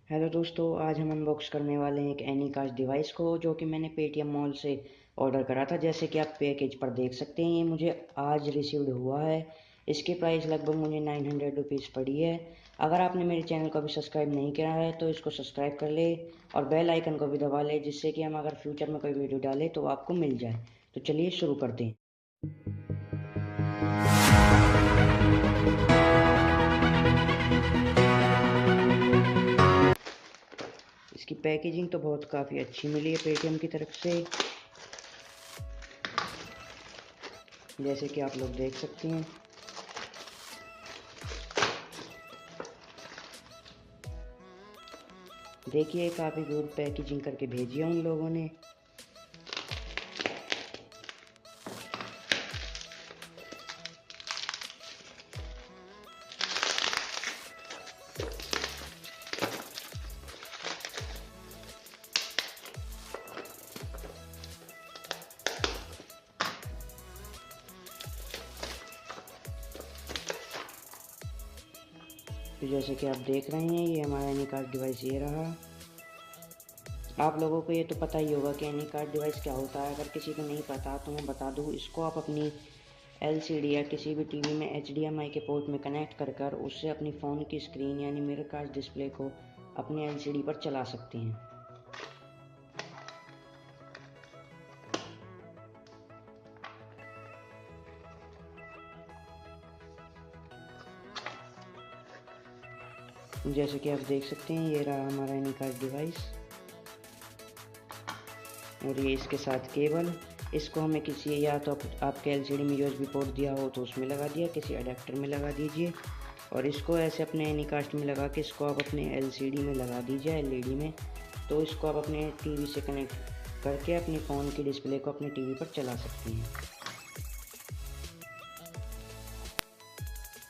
Hello दोस्तों, आज हम अनबॉक्स करने वाले हैं एक एनीकास्ट डिवाइस को जो कि मैंने पेटीएम मॉल से ऑर्डर करा था। जैसे कि आप पैकेज पर देख सकते हैं, ये मुझे आज रिसीव्ड हुआ है। इसकी प्राइस लगभग मुझे 900 रुपीज़ पड़ी है। अगर आपने मेरे चैनल को अभी सब्सक्राइब नहीं किया है तो इसको सब्सक्राइब कर ले और बेल आइकन को भी दबा ले, जिससे कि हम अगर फ्यूचर में कोई वीडियो डालें तो आपको मिल जाए। तो चलिए शुरू करते हैं। इसकी पैकेजिंग तो बहुत काफ़ी अच्छी मिली है पेटीएम की तरफ से, जैसे कि आप लोग देख सकते हैं। देखिए, काफ़ी गुड पैकेजिंग करके भेजी है उन लोगों ने। तो जैसे कि आप देख रहे हैं, ये हमारा एनीकास्ट डिवाइस ये रहा। आप लोगों को ये तो पता ही होगा कि एनीकास्ट डिवाइस क्या होता है। अगर किसी को नहीं पता तो मैं बता दूं, इसको आप अपनी एलसीडी या किसी भी टीवी में एचडीएमआई के पोर्ट में कनेक्ट कर उससे अपनी फ़ोन की स्क्रीन यानी मिररकास्ट डिस्प्ले को अपने एलसीडी पर चला सकते हैं। जैसे कि आप देख सकते हैं, ये रहा हमारा एनीकास्ट डिवाइस और ये इसके साथ केबल। इसको हमें किसी, या तो आपके एलसीडी में यूएसबी पोर्ट दिया हो तो उसमें लगा दिया, किसी अडेप्टर में लगा दीजिए और इसको ऐसे अपने एनीकास्ट में लगा के इसको आप अपने एलसीडी में लगा दीजिए, एलईडी में। तो इसको आप अपने टीवी से कनेक्ट करके अपनी फ़ोन की डिस्प्ले को अपने टीवी पर चला सकते हैं।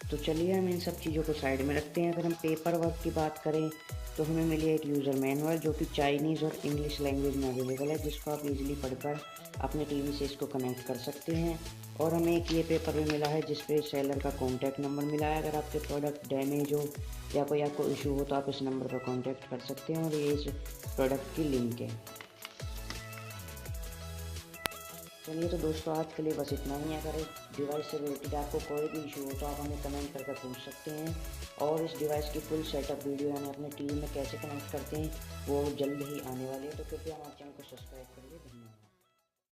तो चलिए हम इन सब चीज़ों को साइड में रखते हैं। अगर हम पेपर वर्क की बात करें तो हमें मिली है एक यूज़र मैनुअल जो कि चाइनीज़ और इंग्लिश लैंग्वेज में अवेलेबल है, जिसको आप इजीली पढ़कर अपने टीवी से इसको कनेक्ट कर सकते हैं। और हमें एक ये पेपर भी मिला है जिस पे सेलर का कॉन्टैक्ट नंबर मिला है। अगर आपके प्रोडक्ट डैमेज हो या कोई आपको इशू हो तो आप इस नंबर पर कॉन्टैक्ट कर सकते हैं और ये इस प्रोडक्ट की लिंक है। चलिए तो दोस्तों, आज के लिए बस इतना ही। अगर इस डिवाइस से रिलेटेड आपको कोई भी इशू हो तो आप हमें कमेंट करके पूछ सकते हैं और इस डिवाइस की फुल सेटअप वीडियो यानी अपने टीवी में कैसे कनेक्ट करते हैं वो जल्द ही आने वाली है। तो कृपया हमारे चैनल को सब्सक्राइब कर लीजिए।